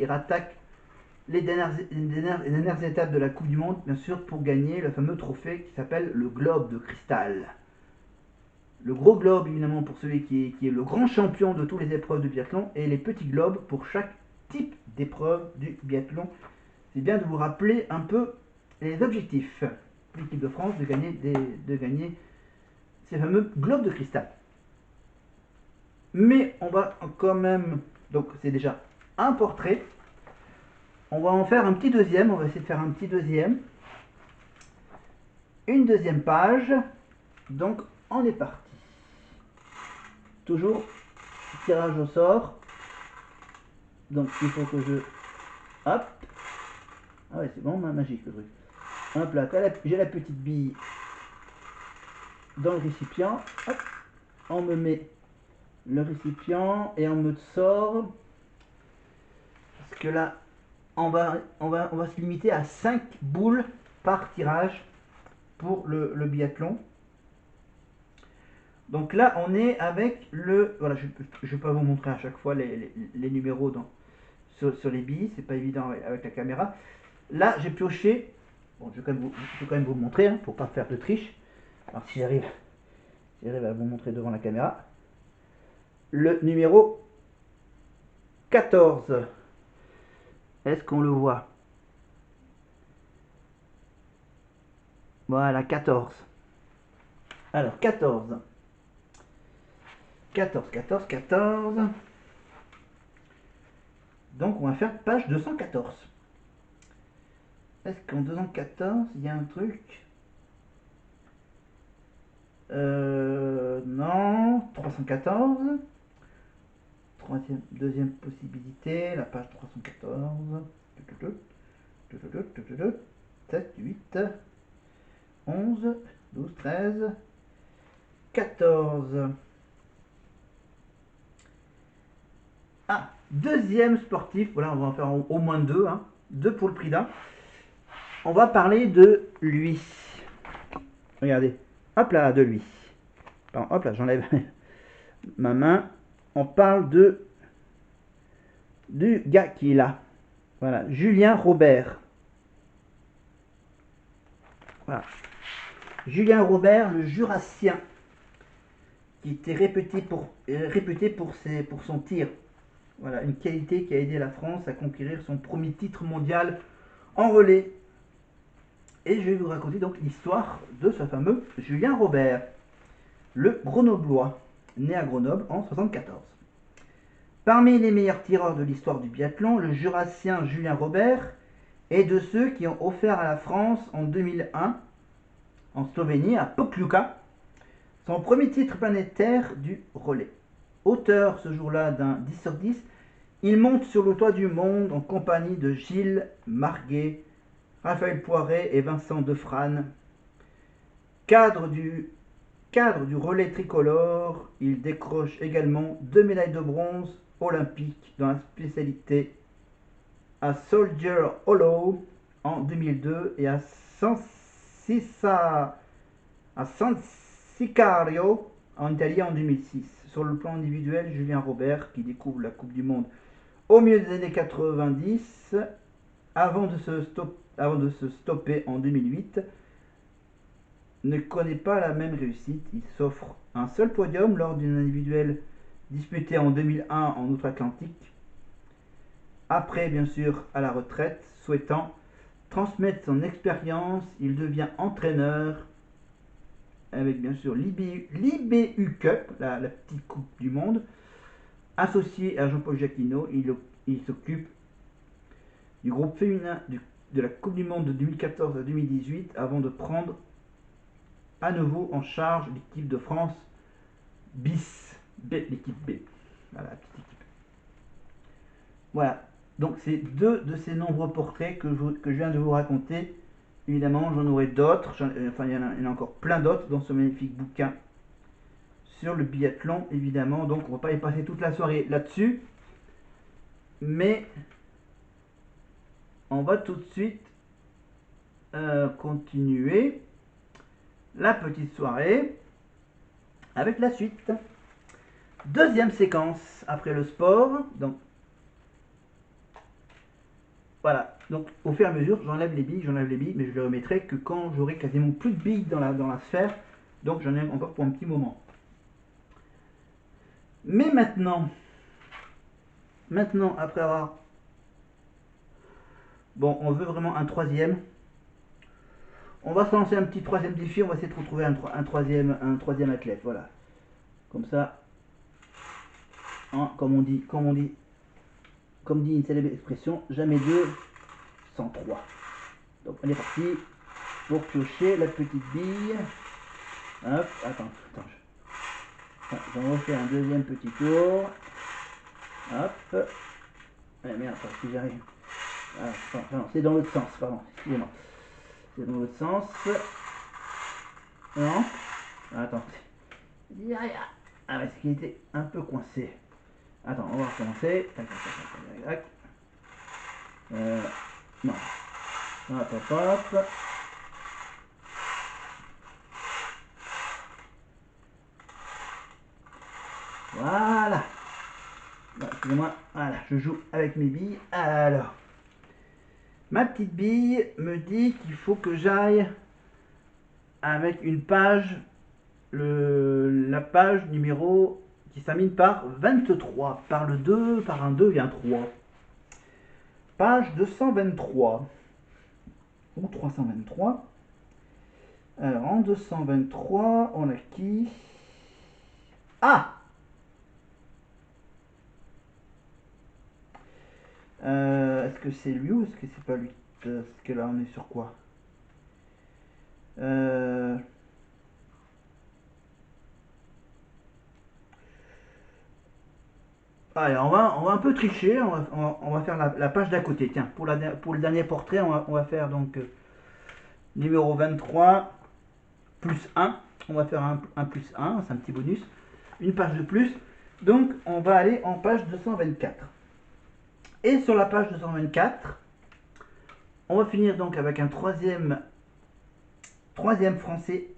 et rattaquent les dernières étapes de la Coupe du Monde, bien sûr, pour gagner le fameux trophée qui s'appelle le Globe de cristal. Le gros globe, évidemment, pour celui qui est le grand champion de toutes les épreuves de biathlon, et les petits globes pour chaque type d'épreuve du biathlon. C'est bien de vous rappeler un peu les objectifs pour l'équipe de France de gagner ces fameux globes de cristal. Mais on va quand même, donc c'est déjà un portrait. On va en faire un petit deuxième, on va essayer de faire un petit deuxième. Une deuxième page. Donc on est parti. Toujours tirage au sort. Donc il faut que je... Hop. Ah ouais, c'est bon, magique le truc. Hop là, j'ai la petite bille dans le récipient. Hop. On me met le récipient et on me sort. Parce que là, on va se limiter à 5 boules par tirage pour le biathlon. Donc là, on est avec le... Voilà, je ne vais pas vous montrer à chaque fois les numéros sur les billes, c'est pas évident avec la caméra. Là, j'ai pioché... Bon, je vais quand même vous montrer, hein, pour pas faire de triche. Alors si j'arrive à vous montrer devant la caméra. Le numéro 14. Est-ce qu'on le voit? Voilà, 14. Alors, 14. 14. Donc, on va faire page 214. Est-ce qu'en 214, il y a un truc? Non. 314. Deuxième possibilité, la page 314. 7, 8, 11, 12, 13, 14. Ah, deuxième sportif, voilà, on va en faire au moins deux, hein, deux pour le prix d'un. On va parler de lui. Regardez, hop là, de lui. Pardon, hop là, j'enlève ma main. On parle du gars qui est là. Voilà, Julien Robert. Voilà. Julien Robert, le Jurassien, qui était réputé pour son tir. Voilà, une qualité qui a aidé la France à conquérir son premier titre mondial en relais. Et je vais vous raconter donc l'histoire de ce fameux Julien Robert, le Grenoblois, né à Grenoble en 1974. Parmi les meilleurs tireurs de l'histoire du biathlon, le Jurassien Julien Robert est de ceux qui ont offert à la France en 2001, en Slovénie, à Pokljuka, son premier titre planétaire du relais. Auteur ce jour-là d'un 10 sur 10, il monte sur le toit du monde en compagnie de Gilles Marguet, Raphaël Poiret et Vincent Defrane. Cadre du relais tricolore, il décroche également 2 médailles de bronze olympiques dans la spécialité à Soldier Hollow en 2002 et à San Sicario en Italie en 2006. Sur le plan individuel, Julien Robert, qui découvre la Coupe du Monde au milieu des années 90, avant de se stopper en 2008, ne connaît pas la même réussite. Il s'offre un seul podium lors d'une individuelle disputée en 2001 en Outre-Atlantique. Après, bien sûr, à la retraite, souhaitant transmettre son expérience, il devient entraîneur avec bien sûr l'IBU Cup, la petite coupe du monde. Associé à Jean-Paul Jacquinot, il s'occupe du groupe féminin de la Coupe du Monde de 2014 à 2018 avant de prendre à nouveau en charge l'équipe de France bis, l'équipe B. Voilà, la petite équipe. Voilà, donc c'est deux de ces nombreux portraits que je viens de vous raconter. Évidemment, j'en aurai d'autres, enfin il y en a encore plein d'autres dans ce magnifique bouquin sur le biathlon, évidemment. Donc on ne va pas y passer toute la soirée là-dessus, mais on va tout de suite continuer la petite soirée avec la suite. Deuxième séquence après le sport. Donc Voilà, donc au fur et à mesure, j'enlève les billes, mais je les remettrai que quand j'aurai quasiment plus de billes dans la sphère. Donc j'en ai encore pour un petit moment. Mais maintenant, après avoir... Bon, on veut vraiment un troisième. On va se lancer un petit troisième défi, on va essayer de retrouver un troisième athlète, voilà. Comme ça, hein, comme dit une célèbre expression, jamais deux sans trois. Donc on est parti pour piocher la petite bille. Hop, attends, j'en refais un deuxième petit tour. Hop. Eh merde, si j'arrive. Ah, non, c'est dans l'autre sens, pardon, excusez-moi. C'est dans l'autre sens. Non. Attends. Ah ouais, c'est qu'il était un peu coincé. Attends, on va recommencer. Tac, tac, tac, tac, tac. Non. Hop, hop, hop. Voilà. Excusez-moi. Voilà, je joue avec mes billes. Alors. Ma petite bille me dit qu'il faut que j'aille avec une page, la page numéro qui s'amine par 23. Par le 2, par un 2 vient 3. Page 223. Ou 323. Alors en 223, on a qui? Ah, est-ce que c'est lui ou est-ce que c'est pas lui? Parce que là on est sur quoi? Allez, on va un peu tricher, on va faire la page d'à côté. Tiens, pour le dernier portrait, on va faire donc numéro 23 plus 1. On va faire un plus 1, c'est un petit bonus. Une page de plus. Donc on va aller en page 224. Et sur la page 224, on va finir donc avec un troisième français.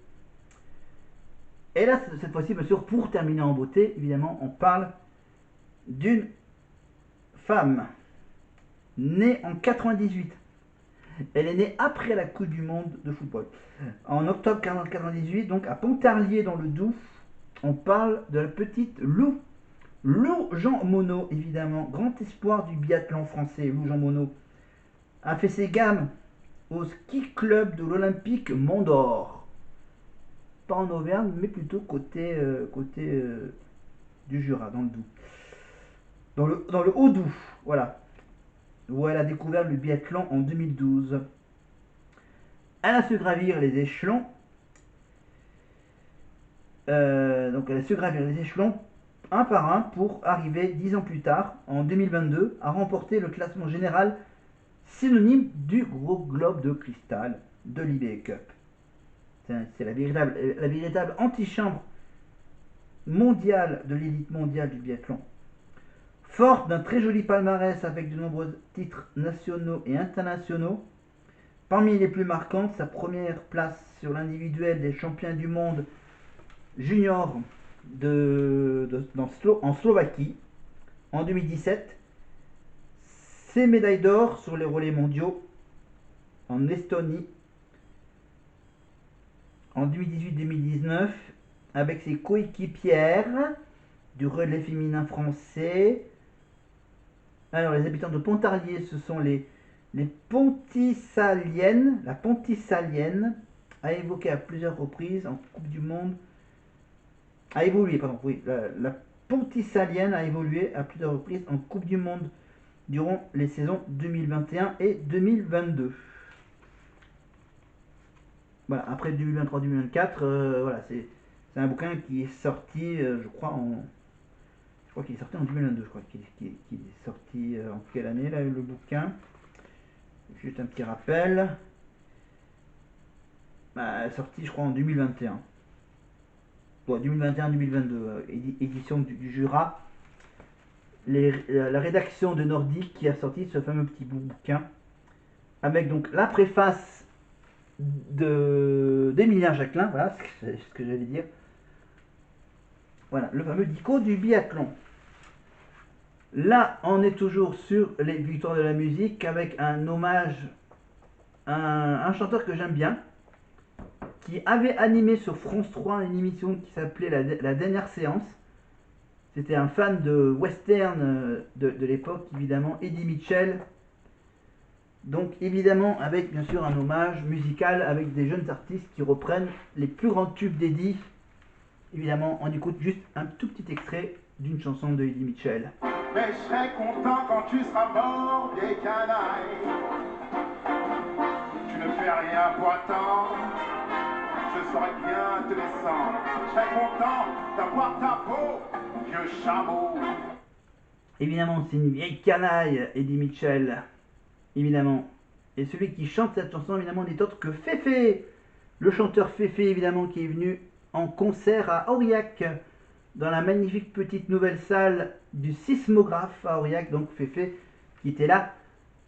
Et là, cette fois-ci, bien sûr, pour terminer en beauté, évidemment, on parle d'une femme née en 98. Elle est née après la Coupe du Monde de football. En octobre 1998, donc à Pontarlier dans le Doubs, on parle de la petite Lou. Lou Jean Monod, évidemment, grand espoir du biathlon français. Lou Jean Monod a fait ses gammes au ski club de l'Olympique Mont d'Or. Pas en Auvergne, mais plutôt côté du Jura, dans le Doubs. Dans le Haut-Doubs, voilà. Où elle a découvert le biathlon en 2012. Elle a su gravir les échelons. Donc elle a su gravir les échelons un par un pour arriver 10 ans plus tard, en 2022, à remporter le classement général synonyme du gros globe de cristal de l'IBE Cup. C'est la véritable antichambre mondiale de l'élite mondiale du biathlon. Forte d'un très joli palmarès avec de nombreux titres nationaux et internationaux, parmi les plus marquantes, sa première place sur l'individuel des champions du monde junior en Slovaquie en 2017, ses médailles d'or sur les relais mondiaux en Estonie en 2018-2019 avec ses coéquipières du relais féminin français. Alors les habitants de Pontarlier, ce sont les Pontissaliennes. La Pontissalienne a évoqué à plusieurs reprises en Coupe du Monde. A évolué, pardon, oui. La Pontissalienne a évolué à plusieurs reprises en Coupe du Monde durant les saisons 2021 et 2022. Voilà, après 2023-2024, voilà, c'est un bouquin qui est sorti, je crois qu'il est sorti en 2022, je crois qu'il est sorti en quelle année là le bouquin? Juste un petit rappel. Sorti je crois en 2021. Bon, 2021-2022, édition du Jura. La rédaction de Nordique qui a sorti ce fameux petit bouquin avec donc la préface d'Emilien Jacquelin, voilà c'est ce que j'allais dire. Voilà, le fameux dico du biathlon. Là, on est toujours sur les victoires de la musique avec un hommage à un chanteur que j'aime bien, qui avait animé sur France 3 une émission qui s'appelait la dernière séance. C'était un fan de western de l'époque, évidemment, Eddie Mitchell. Donc évidemment avec bien sûr un hommage musical avec des jeunes artistes qui reprennent les plus grands tubes d'Eddie. Évidemment, on écoute juste un tout petit extrait d'une chanson de Eddie Mitchell. Mais je serai content quand tu seras mort, vieille canaille. Tu ne fais rien pour attendre, je saurais bien te descendre. Je serai content d'avoir ta peau, vieux chameau. Évidemment, c'est une vieille canaille, Eddie Mitchell. Évidemment. Et celui qui chante cette chanson, évidemment, n'est autre que Féfé. Le chanteur Féfé, évidemment, qui est venu en concert à Aurillac, dans la magnifique petite nouvelle salle du Sismographe à Aurillac. Donc Féfé, qui était là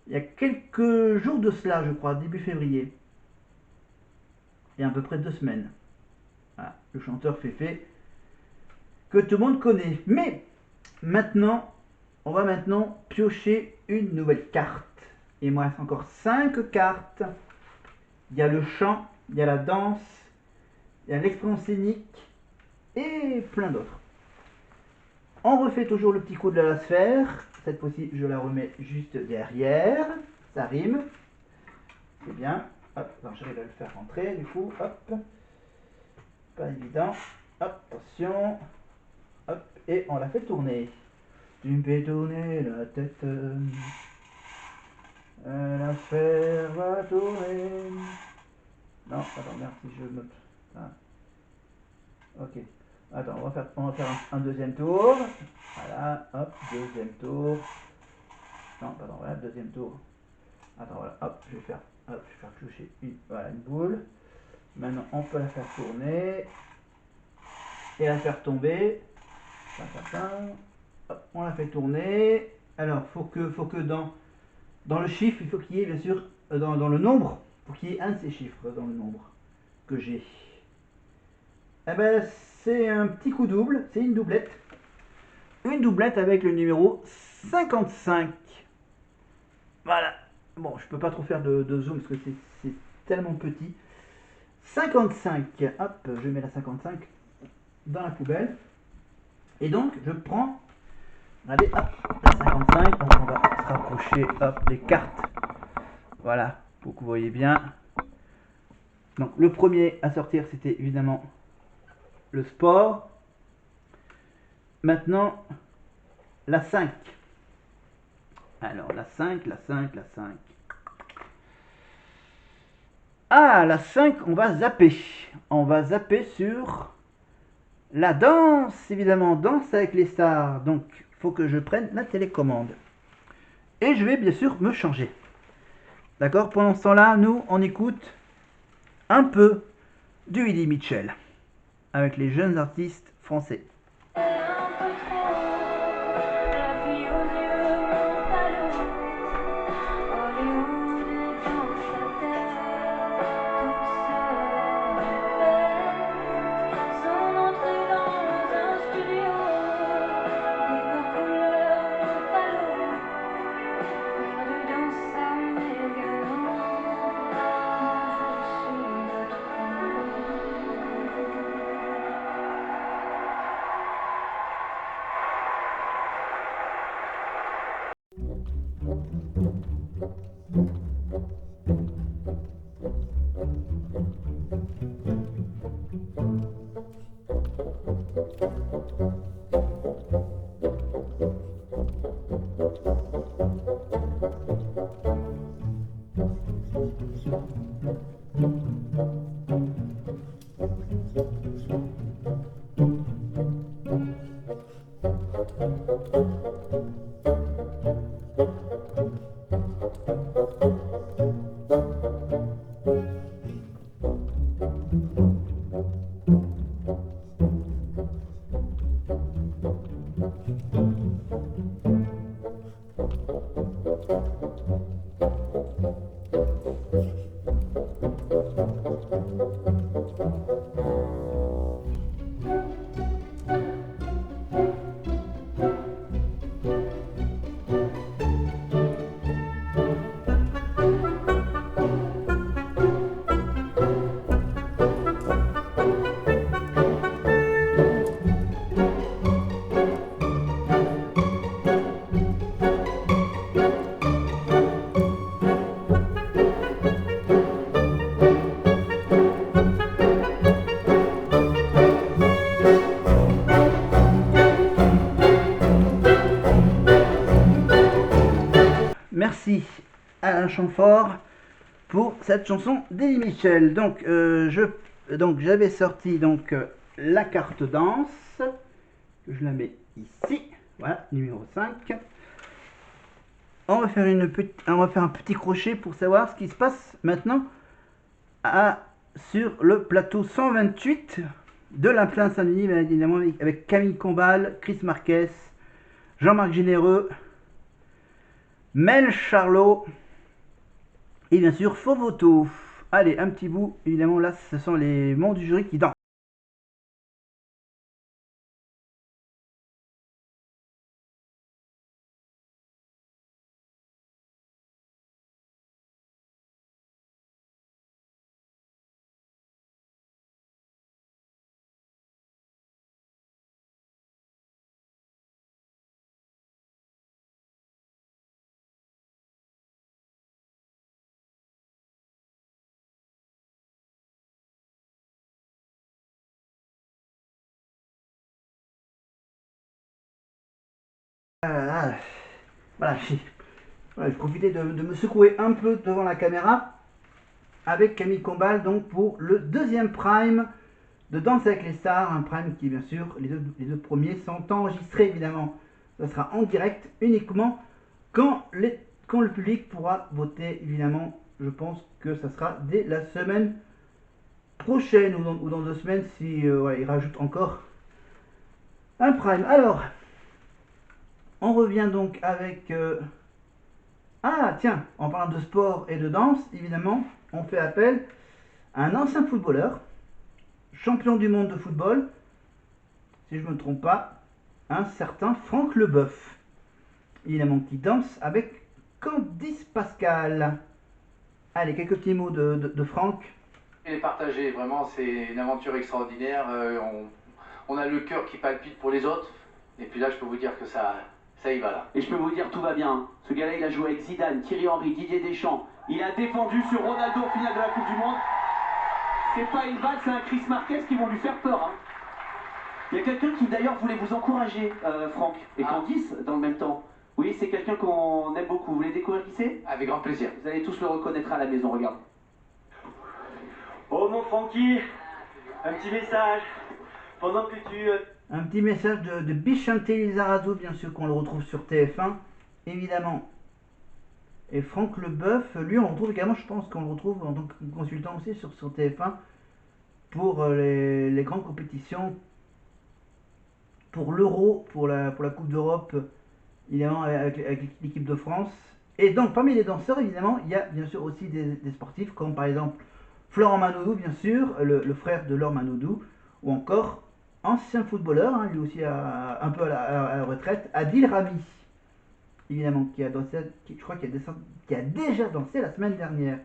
il y a quelques jours de cela, je crois, début février. Il y a à peu près 2 semaines. Voilà, le chanteur Féfé, que tout le monde connaît. Mais maintenant, on va maintenant piocher une nouvelle carte. Il me reste encore 5 cartes. Il y a le chant, il y a la danse, il y a l'expression scénique et plein d'autres. On refait toujours le petit coup de la sphère. Cette fois-ci, je la remets juste derrière. Ça rime. C'est bien. Hop, j'arrive à le faire rentrer du coup. Hop. Pas évident. Hop, attention. Hop, et on la fait tourner. Tu me fais tourner la tête. La sphère va tourner. Non, attends, merde, si je me... Ah. Ok. Attends, on va faire un deuxième tour. Voilà, hop, deuxième tour. Non, pardon, voilà, deuxième tour. Attends, voilà, hop, je vais faire toucher voilà, une boule. Maintenant, on peut la faire tourner. Et la faire tomber. Hop, on la fait tourner. Alors, faut que dans le chiffre, il faut qu'il y ait, bien sûr, dans le nombre, il faut qu'il y ait un de ces chiffres dans le nombre que j'ai. Eh ben, c'est un petit coup double, c'est une doublette. Une doublette avec le numéro 55. Voilà. Bon, je peux pas trop faire de zoom parce que c'est tellement petit. 55. Hop, je mets la 55 dans la poubelle. Et donc, je prends, regardez, hop, la 55. Donc, on va se rapprocher, hop, des cartes. Voilà, pour que vous voyez bien. Donc, le premier à sortir, c'était évidemment le sport. Maintenant, la 5. Alors, la 5, la 5, la 5. Ah, la 5, on va zapper. On va zapper sur la danse, évidemment. Danse avec les stars. Donc, il faut que je prenne la télécommande. Et je vais bien sûr me changer. D'accord? Pendant ce temps-là, nous, on écoute un peu du Eddie Mitchell avec les jeunes artistes français. merci Alain Chamfort pour cette chanson d'Eddie Mitchell. Donc, j'avais sorti la carte danse. Je la mets ici. Voilà, numéro 5. On va faire un petit crochet pour savoir ce qui se passe maintenant sur le plateau 128 de la plaine Saint-Denis, évidemment avec Camille Combal, Chris Marquez, Jean-Marc Généreux, Mel Charlot et bien sûr Fovoto. Allez, un petit bout, évidemment là ce sont les membres du jury qui dansent. Voilà, je profitais de me secouer un peu devant la caméra avec Camille Combal donc pour le deuxième prime de Danse avec les stars, un prime qui bien sûr les deux premiers sont enregistrés évidemment. Ça sera en direct uniquement quand le public pourra voter évidemment. Je pense que ça sera dès la semaine prochaine ou dans 2 semaines si il rajoute encore un prime. Alors, on revient donc avec... Ah tiens, en parlant de sport et de danse, évidemment, on fait appel à un ancien footballeur, champion du monde de football, si je ne me trompe pas, un certain Franck Leboeuf, évidemment, qui danse avec Candice Pascal. Allez, quelques petits mots de Franck. Il est partagé, vraiment, c'est une aventure extraordinaire. On a le cœur qui palpite pour les autres. Et puis là, je peux vous dire que ça y va là. Et je peux vous dire, tout va bien. Ce gars-là, il a joué avec Zidane, Thierry Henry, Didier Deschamps. Il a défendu sur Ronaldo au final de la Coupe du Monde. C'est pas une balle, c'est un Chris Marquez qui vont lui faire peur. Hein. Il y a quelqu'un qui d'ailleurs voulait vous encourager, Franck, et Candice dans le même temps. Oui, c'est quelqu'un qu'on aime beaucoup. Vous voulez découvrir qui c'est? Avec grand plaisir. Vous allez tous le reconnaître à la maison, regarde. Oh mon Francky, un petit message. Pendant que tu... Un petit message de Bichante Lizarazu, bien sûr, qu'on le retrouve sur TF1, évidemment. Et Franck Leboeuf, lui, on le retrouve également, je pense qu'on le retrouve en tant que consultant aussi sur TF1 pour les grandes compétitions, pour l'Euro, pour la Coupe d'Europe, évidemment, avec l'équipe de France. Et donc, parmi les danseurs, évidemment, il y a bien sûr aussi des sportifs, comme par exemple Florent Manodou, bien sûr, le frère de Laure Manodou, ou encore ancien footballeur, hein, lui aussi un peu à la retraite, Adil Rami, évidemment, qui a dansé, je crois qu'il a déjà dansé la semaine dernière.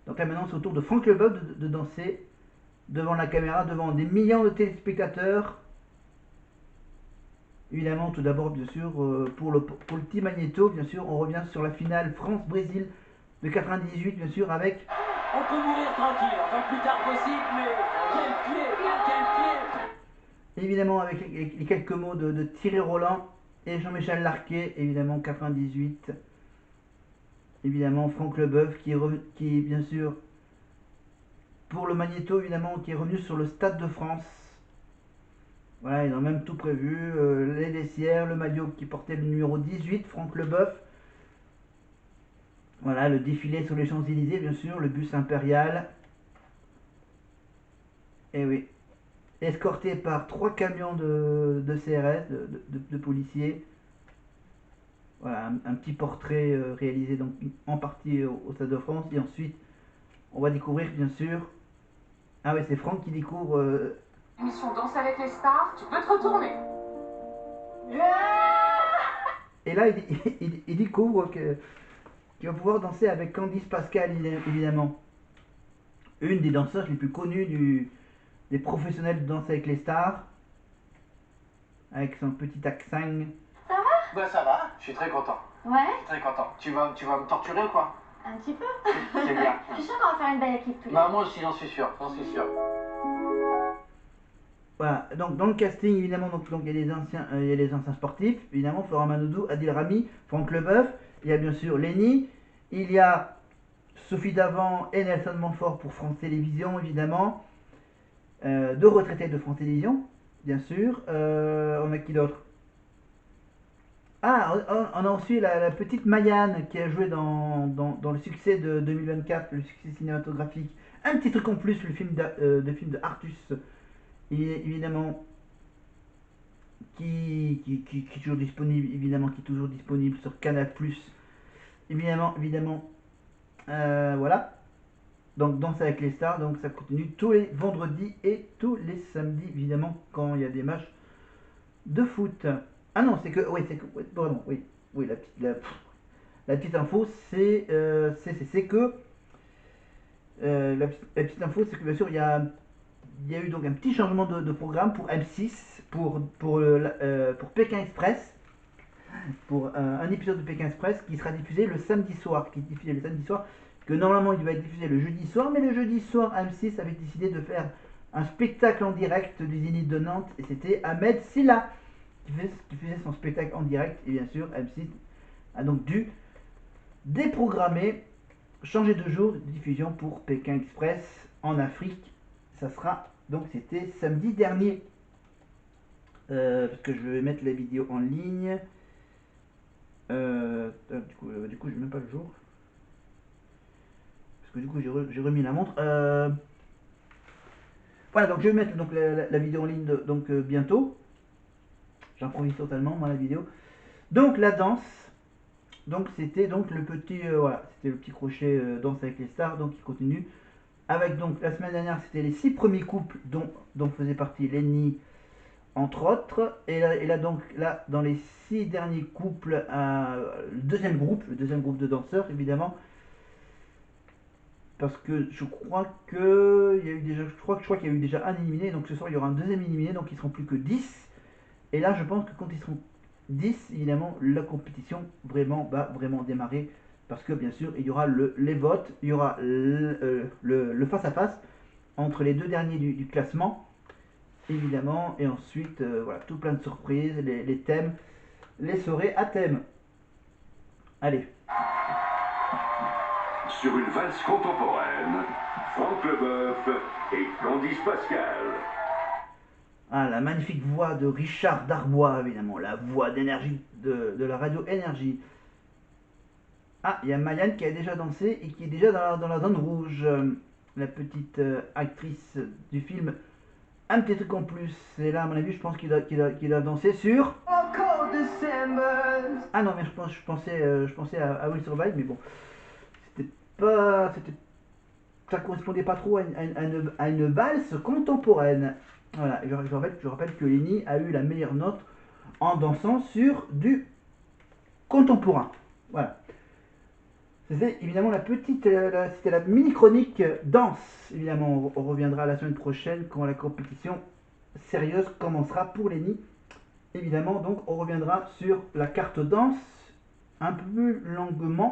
Donc là maintenant c'est au tour de Franck Leboeuf de danser devant la caméra, devant des millions de téléspectateurs. Évidemment, tout d'abord, bien sûr, pour le petit Magneto, bien sûr, on revient sur la finale France-Brésil de 98, bien sûr, avec... On peut mourir tranquille, enfin le plus tard possible, mais quel pied, quel pied. Évidemment, avec les quelques mots de Thierry Roland et Jean-Michel Larquet, évidemment, 98. Évidemment, Franck Leboeuf qui, bien sûr, pour le Magneto, évidemment, qui est revenu sur le Stade de France. Voilà, ils ont même tout prévu. Les vestiaires, le maillot qui portait le numéro 18, Franck Leboeuf. Voilà, le défilé sur les Champs-Élysées, bien sûr, le bus impérial. Et oui. Escorté par 3 camions de CRS, de policiers. Voilà, un petit portrait réalisé donc en partie au Stade de France. Et ensuite, on va découvrir bien sûr... Ah ouais, c'est Franck qui découvre... Émission Danse avec les stars, tu peux te retourner. Et là, il découvre qu'il va pouvoir danser avec Candice Pascal, évidemment. Une des danseuses les plus connues des professionnels de Danse avec les stars. Avec son petit accent. Ça va? Bah ça va, je suis très content. Ouais, Très content. Tu vas me torturer ou quoi? un petit peu. C'est bien. Je suis sûre qu'on va faire une belle équipe tous les Bah moi aussi, j'en suis sûr, Voilà, donc dans le casting, évidemment, donc il y a les anciens sportifs, évidemment, Florent Manodou, Adil Rami, Franck Leboeuf, il y a bien sûr Lenny, il y a Sophie Davant et Nelson Montfort pour France Télévisions, évidemment. Deux retraités de France Télévisions, bien sûr. On a qui d'autre? Ah, on a aussi la petite Mayanne qui a joué dans le succès de 2024, le succès cinématographique. Un petit truc en plus, le film de Artus, évidemment, qui est toujours disponible, évidemment, qui est toujours disponible sur Canal+. Évidemment, voilà. Donc Danse avec les stars, donc ça continue tous les vendredis et tous les samedis, évidemment, quand il y a des matchs de foot. Ah non, c'est que, oui, vraiment, oui, la petite info, c'est que, la petite info, c'est que bien sûr, il y a eu donc un petit changement de programme pour M6, pour Pékin Express, pour un épisode de Pékin Express qui sera diffusé le samedi soir, que normalement il devait être diffusé le jeudi soir, mais le jeudi soir, M6 avait décidé de faire un spectacle en direct du Zénith de Nantes, et c'était Ahmed Silla qui faisait son spectacle en direct, et bien sûr M6 a donc dû déprogrammer, changer de jour de diffusion pour Pékin Express en Afrique. Ça sera, donc c'était samedi dernier, parce que je vais mettre la vidéo en ligne. Du coup je mets même pas le jour, parce que du coup j'ai remis la montre. Voilà, donc je vais mettre donc la vidéo en ligne donc bientôt. J'improvise totalement moi la vidéo. Donc la danse, donc c'était donc le petit voilà, c'était le petit crochet Danse avec les stars, donc il continue avec donc la semaine dernière c'était les 6 premiers couples dont faisait partie Lenny entre autres, et là donc là dans les 6 derniers couples, le deuxième groupe de danseurs évidemment, parce que je crois qu'il y a eu déjà, qu'il y a eu déjà un éliminé, donc ce soir il y aura un deuxième éliminé, donc ils seront plus que 10. Et là je pense que quand ils seront 10, évidemment la compétition va vraiment démarrer, parce que bien sûr il y aura les votes, il y aura le face à face entre les deux derniers du classement, évidemment, et ensuite voilà, tout plein de surprises, les thèmes, les soirées à thème. Allez. Sur une valse contemporaine, Franck Leboeuf et Candice Pascal. Ah, la magnifique voix de Richard Darbois, évidemment, la voix d'énergie de la radio Énergie. Ah, il y a Mayanne qui a déjà dansé et qui est déjà dans la zone rouge. La petite actrice du film. Un petit truc en plus, et là à mon avis je pense qu'il a dansé sur... Ah non, mais je pensais à Will Survive, mais bon, ça correspondait pas trop à une valse contemporaine. Voilà, et je rappelle que Lenny a eu la meilleure note en dansant sur du contemporain. Voilà. C'était évidemment c'était la mini-chronique danse. Évidemment, on reviendra la semaine prochaine quand la compétition sérieuse commencera pour Lenny. Évidemment, donc on reviendra sur la carte danse un peu plus longuement.